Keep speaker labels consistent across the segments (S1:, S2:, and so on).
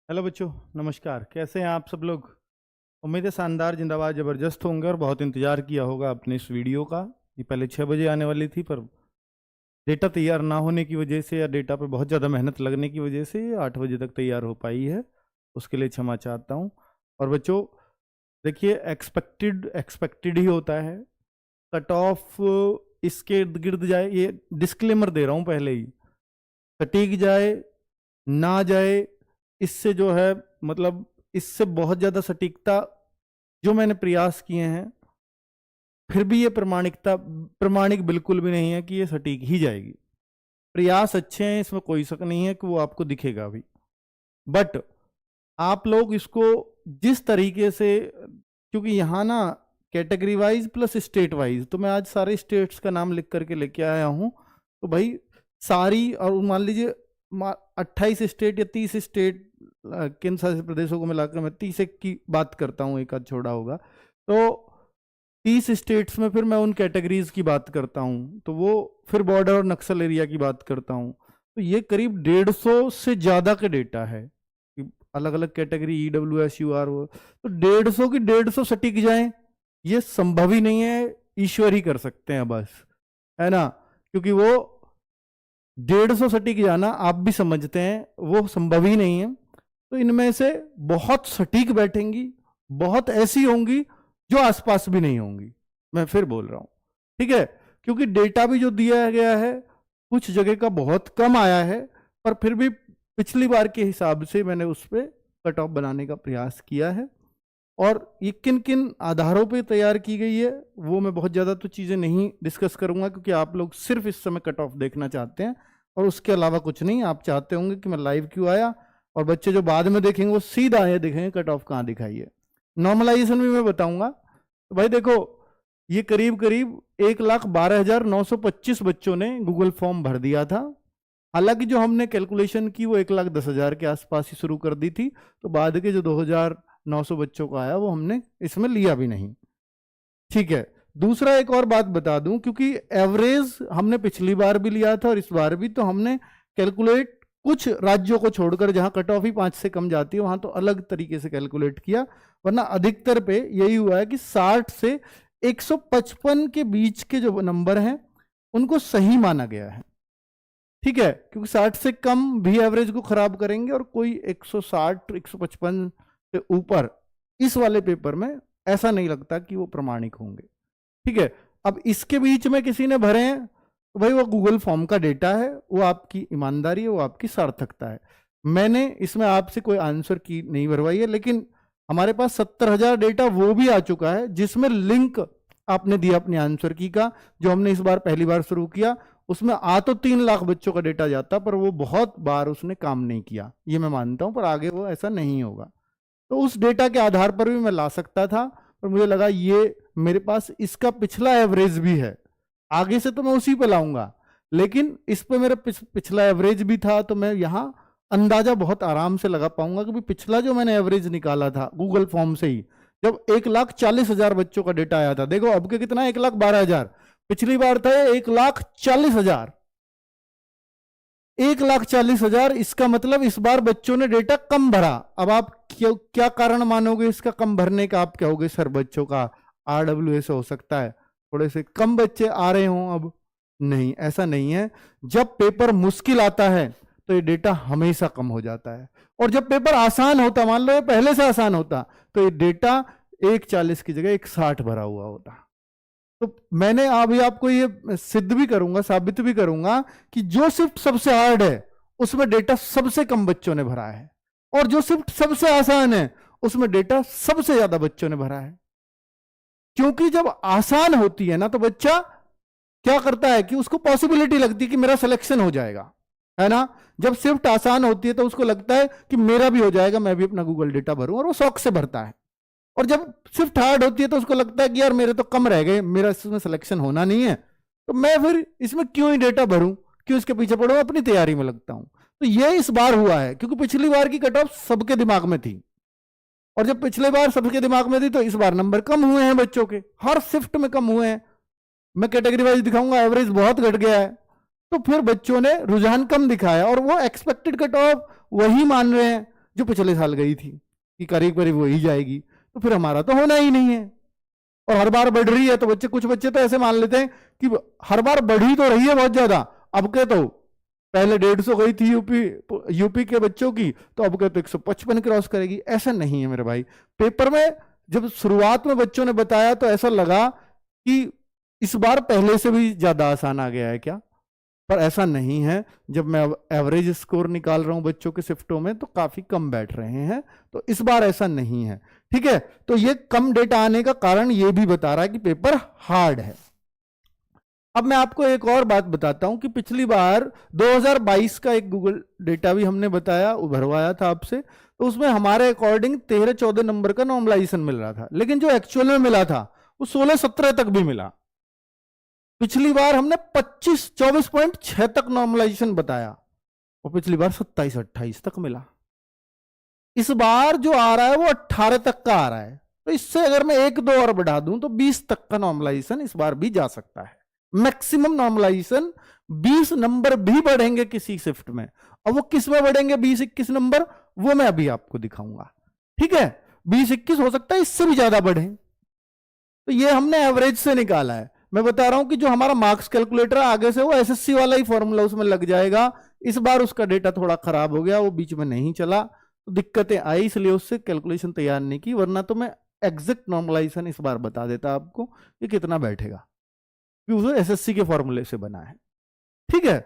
S1: Hello बच्चों, नमस्कार। कैसे हैं आप सब लोग? उम्मीद है शानदार, जिंदाबाद, ज़बरदस्त होंगे और बहुत इंतज़ार किया होगा अपने इस वीडियो का। ये पहले 6 बजे आने वाली थी, पर डेटा तैयार ना होने की वजह से या डेटा पे बहुत ज़्यादा मेहनत लगने की वजह से 8 बजे तक तैयार हो पाई है। उसके लिए क्षमा चाहता हूँ। और बच्चों देखिए, एक्सपेक्टेड एक्सपेक्टेड ही होता है। कट ऑफ इसके इर्द गिर्द जाए, ये डिस्क्लेमर दे रहा हूँ पहले ही। सटीक जाए ना जाए, इससे जो है मतलब इससे बहुत ज़्यादा सटीकता जो मैंने प्रयास किए हैं, फिर भी ये प्रमाणिक बिल्कुल भी नहीं है कि ये सटीक ही जाएगी। प्रयास अच्छे हैं, इसमें कोई शक नहीं है कि वो आपको दिखेगा भी। बट आप लोग इसको जिस तरीके से, क्योंकि यहाँ ना category wise plus state wise, तो मैं आज सारे स्टेट्स का नाम लिख करके लेके आया हूँ। तो भाई सारी, और मान लीजिए 28 स्टेट या 30 स्टेट केंद्र शासित प्रदेशों को मिलाकर मैं 30 की बात करता हूँ, एक आध छोड़ा होगा। तो 30 स्टेट्स में फिर मैं उन कैटेगरीज की बात करता हूँ, तो वो फिर बॉर्डर और नक्सल एरिया की बात करता हूँ। तो ये करीब 150 से ज़्यादा का डेटा है, अलग अलग कैटेगरी, EWS UR, वो तो 150 की 150 सटीक जाए, ये संभव ही नहीं है। ईश्वर ही कर सकते हैं बस, है ना। क्योंकि वो 150 सटीक जाना आप भी समझते हैं वो संभव ही नहीं है। तो इनमें से बहुत सटीक बैठेंगी, बहुत ऐसी होंगी जो आसपास भी नहीं होंगी। मैं फिर बोल रहा हूं, ठीक है, क्योंकि डेटा भी जो दिया गया है कुछ जगह का बहुत कम आया है, पर फिर भी पिछली बार के हिसाब से मैंने उस पर कट ऑफ बनाने का प्रयास किया है। और ये किन किन आधारों पे तैयार की गई है वो मैं बहुत ज़्यादा तो चीज़ें नहीं डिस्कस करूंगा, क्योंकि आप लोग सिर्फ इस समय कट ऑफ देखना चाहते हैं और उसके अलावा कुछ नहीं। आप चाहते होंगे कि मैं लाइव क्यों आया, और बच्चे जो बाद में देखेंगे वो सीधा आए देखेंगे कट ऑफ कहाँ दिखाई है। नॉर्मलाइजेशन भी मैं बताऊंगा। तो भाई देखो, ये करीब करीब 1,12,925 बच्चों ने गूगल फॉर्म भर दिया था। हालांकि जो हमने कैलकुलेशन की वो 1,10,000 के आसपास ही शुरू कर दी थी, तो बाद के जो 2,900 बच्चों का आया वो हमने इसमें लिया भी नहीं, ठीक है। दूसरा एक और बात बता दूं, क्योंकि एवरेज हमने पिछली बार भी लिया था और इस बार भी, तो हमने कैलकुलेट कुछ राज्यों को छोड़कर जहां कट ऑफ ही 5 से कम जाती है वहां तो अलग तरीके से कैलकुलेट किया, वरना अधिकतर पे यही हुआ है कि 60 से 155 के बीच के जो नंबर हैं उनको सही माना गया है, ठीक है। क्योंकि 60 से कम भी एवरेज को खराब करेंगे और कोई 160 155 से ऊपर इस वाले पेपर में ऐसा नहीं लगता कि वो प्रमाणिक होंगे, ठीक है। अब इसके बीच में किसी ने भरे हैं तो भाई वो गूगल फॉर्म का डेटा है, वो आपकी ईमानदारी है, वो आपकी सार्थकता है। मैंने इसमें आपसे कोई आंसर की नहीं भरवाई है, लेकिन हमारे पास 70,000 डेटा वो भी आ चुका है जिसमें लिंक आपने दिया अपने आंसर की का, जो हमने इस बार पहली बार शुरू किया। उसमें आ तो 3 लाख बच्चों का डेटा जाता, पर वो बहुत बार उसने काम नहीं किया, ये मैं मानता हूं, पर आगे वो ऐसा नहीं होगा। तो उस डेटा के आधार पर भी मैं ला सकता था, पर मुझे लगा ये मेरे पास इसका पिछला एवरेज भी है, आगे से तो मैं उसी पे लाऊंगा, लेकिन इस पे मेरा पिछला एवरेज भी था, तो मैं यहाँ अंदाजा बहुत आराम से लगा पाऊंगा कि पिछला जो मैंने एवरेज निकाला था गूगल फॉर्म से ही, जब 1,40,000 बच्चों का डेटा आया था, देखो अब के कितना, 1,12,000, पिछली बार था 1,40,000, 1,40,000। इसका मतलब इस बार बच्चों ने डेटा कम भरा। अब आप क्या कारण मानोगे इसका कम भरने का? आप कहोगे सर बच्चों का RWA हो सकता है, थोड़े से कम बच्चे आ रहे हों। अब नहीं, ऐसा नहीं है। जब पेपर मुश्किल आता है तो ये डेटा हमेशा कम हो जाता है, और जब पेपर आसान होता, मान लो ये पहले से आसान होता, तो ये डेटा 1,40 की जगह 1,60 भरा हुआ होता। तो मैंने अभी आपको ये सिद्ध भी करूंगा, साबित भी करूंगा कि जो शिफ्ट सबसे हार्ड है उसमें डेटा सबसे कम बच्चों ने भरा है, और जो शिफ्ट सबसे आसान है उसमें डेटा सबसे ज्यादा बच्चों ने भरा है। क्योंकि जब आसान होती है ना, तो बच्चा क्या करता है कि उसको पॉसिबिलिटी लगती है कि मेरा सिलेक्शन हो जाएगा, है ना। जब शिफ्ट आसान होती है तो उसको लगता है कि मेरा भी हो जाएगा, मैं भी अपना गूगल डेटा भरूं, और वो शौक से भरता है। और जब शिफ्ट हार्ड होती है तो उसको लगता है कि यार मेरे तो कम रह गए, मेरा इसमें सिलेक्शन होना नहीं है, तो मैं फिर इसमें क्यों ही डेटा भरूं, क्यों इसके पीछे पड़ूं, अपनी तैयारी में लगता हूं। तो ये इस बार हुआ है, क्योंकि पिछली बार की कट ऑफ सबके दिमाग में थी, और जब पिछले बार सबके दिमाग में थी तो इस बार नंबर कम हुए हैं बच्चों के, हर शिफ्ट में कम हुए हैं। मैं कैटेगरी वाइज दिखाऊंगा, एवरेज बहुत घट गया है, तो फिर बच्चों ने रुझान कम दिखाया, और वो एक्सपेक्टेड कट ऑफ वही मान रहे हैं जो पिछले साल गई थी कि करीब करीब वही जाएगी, तो फिर हमारा तो होना ही नहीं है। और हर बार बढ़ रही है तो बच्चे, कुछ बच्चे तो ऐसे मान लेते हैं कि हर बार बढ़ी तो रही है बहुत ज्यादा, अब के तो पहले 150 गई थी यूपी के बच्चों की, तो अब के तो 155 क्रॉस करेगी। ऐसा नहीं है मेरे भाई। पेपर में जब शुरुआत में बच्चों ने बताया तो ऐसा लगा कि इस बार पहले से भी ज्यादा आसान आ गया है क्या, पर ऐसा नहीं है। जब मैं एवरेज स्कोर निकाल रहा हूं बच्चों के शिफ्टों में तो काफी कम बैठ रहे हैं, तो इस बार ऐसा नहीं है। ठीक है, तो ये कम डेटा आने का कारण ये भी बता रहा है कि पेपर हार्ड है। अब मैं आपको एक और बात बताता हूं कि पिछली बार 2022 का एक गूगल डेटा भी हमने बताया, भरवाया था आपसे, तो उसमें हमारे अकॉर्डिंग 13-14 नंबर का नॉर्मलाइजेशन मिल रहा था, लेकिन जो एक्चुअल में मिला था वो 16-17 तक भी मिला। पिछली बार हमने 24.6 तक नॉर्मलाइजेशन बताया और पिछली बार 27-28 तक मिला। इस बार जो आ रहा है वो 18 तक का आ रहा है, तो इससे अगर मैं 1-2 और बढ़ा दूं तो 20 तक का नॉर्मलाइजेशन इस बार भी जा सकता है। मैक्सिमम नॉर्मलाइजेशन 20 नंबर भी बढ़ेंगे किसी शिफ्ट में, और वो किस में बढ़ेंगे 20-21 नंबर, वो मैं अभी आपको दिखाऊंगा। ठीक है, 20-21 हो सकता है इससे भी ज्यादा बढ़े। तो ये हमने एवरेज से निकाला है। मैं बता रहा हूं कि जो हमारा मार्क्स कैलकुलेटर आगे से वो एसएससी वाला ही फॉर्मूला उसमें लग जाएगा। इस बार उसका डेटा थोड़ा खराब हो गया, वो बीच में नहीं चला, तो दिक्कतें आई, इसलिए उससे कैलकुलेशन तैयार नहीं की, वरना तो मैं एग्जैक्ट नॉर्मलाइजेशन इस बार बता देता आपको कि कितना बैठेगा, क्योंकि एसएससी के फॉर्मूले से बना है। ठीक है,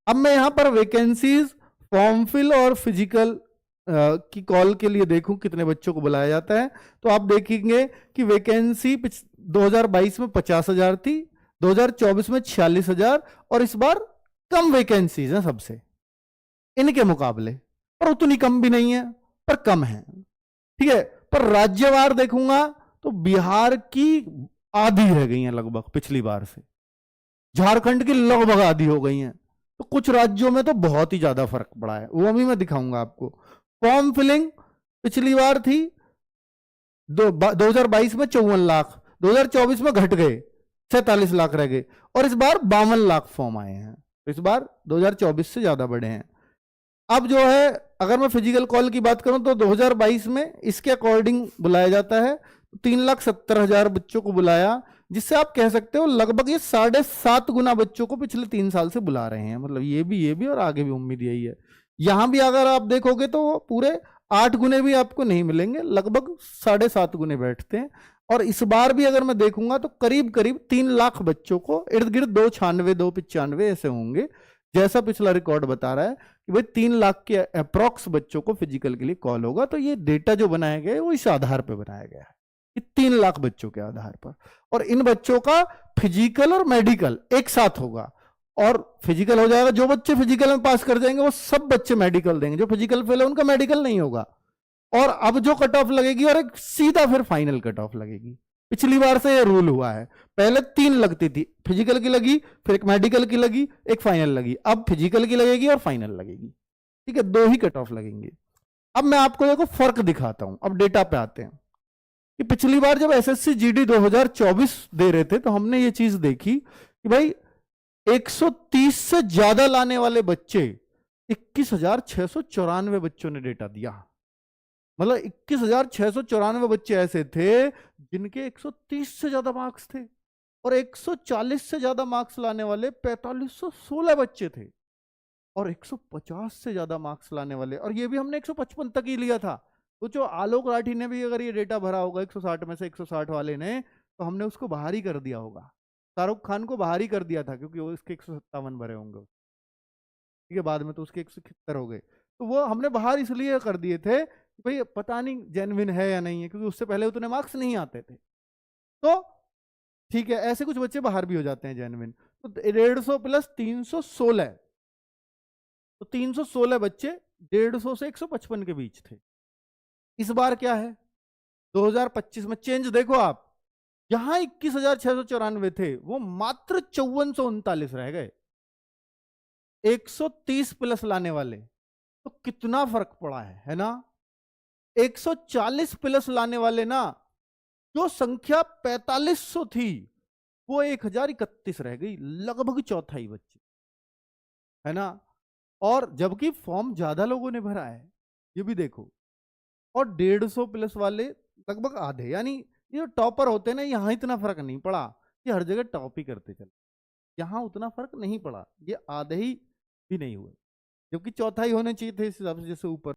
S1: अब मैं यहां पर वैकेंसीज, फॉर्म फिल और फिजिकल की कॉल के लिए देखूं कितने बच्चों को बुलाया जाता है, तो आप देखेंगे कि वैकेंसी 2022 में 50,000 थी, 2024 में 46,000, और इस बार कम वैकेंसीज हैं सबसे इनके मुकाबले, पर उतनी कम भी नहीं है, पर कम है। ठीक है, पर राज्यवार देखूंगा तो बिहार की आधी रह गई हैं लगभग पिछली बार से, झारखंड की लगभग आधी हो गई हैं, तो कुछ राज्यों में तो बहुत ही ज्यादा फर्क पड़ा है, वो अभी मैं दिखाऊंगा आपको। फॉर्म फिलिंग पिछली बार थी 2022 में 54 लाख, 2024 में घट गए 47 लाख रह गए, और इस बार 52 लाख फॉर्म आए हैं, तो इस बार 2024 से ज्यादा बढ़े हैं। अब जो है, अगर मैं फिजिकल कॉल की बात करूं तो 2022 में इसके अकॉर्डिंग बुलाया जाता है 3,70,000 बच्चों को बुलाया, जिससे आप कह सकते हो लगभग ये 7.5 गुना बच्चों को पिछले 3 साल से बुला रहे हैं। मतलब ये भी और आगे भी उम्मीद यही है। यहां भी अगर आप देखोगे तो पूरे 8 गुने भी आपको नहीं मिलेंगे, लगभग 7.5 गुने बैठते हैं। और इस बार भी अगर मैं देखूंगा तो करीब करीब 3 लाख बच्चों को इर्द गिर्द 296-295 ऐसे होंगे, जैसा पिछला रिकॉर्ड बता रहा है कि भाई 3 लाख के अप्रॉक्स बच्चों को फिजिकल के लिए कॉल होगा। तो ये डेटा जो बनाया गया है वो इस आधार पर बनाया गया है कि 3 लाख बच्चों के आधार पर, और इन बच्चों का फिजिकल और मेडिकल एक साथ होगा। और फिजिकल हो जाएगा, जो बच्चे फिजिकल में पास कर जाएंगे वो सब बच्चे मेडिकल देंगे, जो फिजिकल फेल है उनका मेडिकल नहीं होगा। और अब जो कट ऑफ लगेगी और एक सीधा फिर फाइनल कट ऑफ लगेगी। पिछली बार से ये रूल हुआ है, पहले 3 लगती थी, फिजिकल की लगी, फिर एक मेडिकल की लगी, एक फाइनल लगी, अब फिजिकल की लगेगी और फाइनल लगेगी। ठीक है, 2 ही कट ऑफ लगेंगे। अब मैं आपको देखो फर्क दिखाता हूं, अब डेटा पे आते हैं कि पिछली बार जब एसएससी जीडी 2024 दे रहे थे तो हमने ये चीज देखी कि भाई 130 से ज्यादा लाने वाले बच्चे 21,694 बच्चों ने डेटा दिया। मतलब 21,694 बच्चे ऐसे थे जिनके 130 से ज्यादा मार्क्स थे, और 140 से ज्यादा मार्क्स लाने वाले 4,516 बच्चे थे, और 150 से ज्यादा मार्क्स लाने वाले, और ये भी हमने 155 तक ही लिया था। तो जो आलोक राठी ने भी अगर ये डेटा भरा होगा 160 में से 160 वाले ने, तो हमने उसको बाहर ही कर दिया होगा। शाहरुख खान को बाहर ही कर दिया था, क्योंकि वो इसके 157 भरे होंगे, ठीक है, बाद में तो उसके 171 हो गए। तो वो हमने बाहर इसलिए कर दिए थे कि भाई पता नहीं जेन्युइन है या नहीं है, क्योंकि उससे पहले उतने मार्क्स नहीं आते थे। तो ठीक है, ऐसे कुछ बच्चे बाहर भी हो जाते हैं जेन्युइन। तो 150 प्लस 316, तो 316 बच्चे 150 से 155 के बीच थे। इस बार क्या है 2025 में चेंज देखो आप, यहां 21,694 थे, वो मात्र 5439 रह गए 130 प्लस लाने वाले। तो कितना फर्क पड़ा है ना। 140 प्लस लाने वाले ना, जो संख्या 4500 थी वो 1031 रह गई, लगभग चौथाई बच्चे, है ना। और जबकि फॉर्म ज्यादा लोगों ने भरा है, ये भी देखो, और 150 प्लस वाले लगभग आधे। यानी ये जो टॉपर होते हैं ना, यहाँ इतना फर्क नहीं पड़ा, ये हर जगह टॉप ही करते चले, यहाँ उतना फर्क नहीं पड़ा, ये आधे ही भी नहीं हुए, जबकि चौथाई होने चाहिए थे इस हिसाब से जैसे ऊपर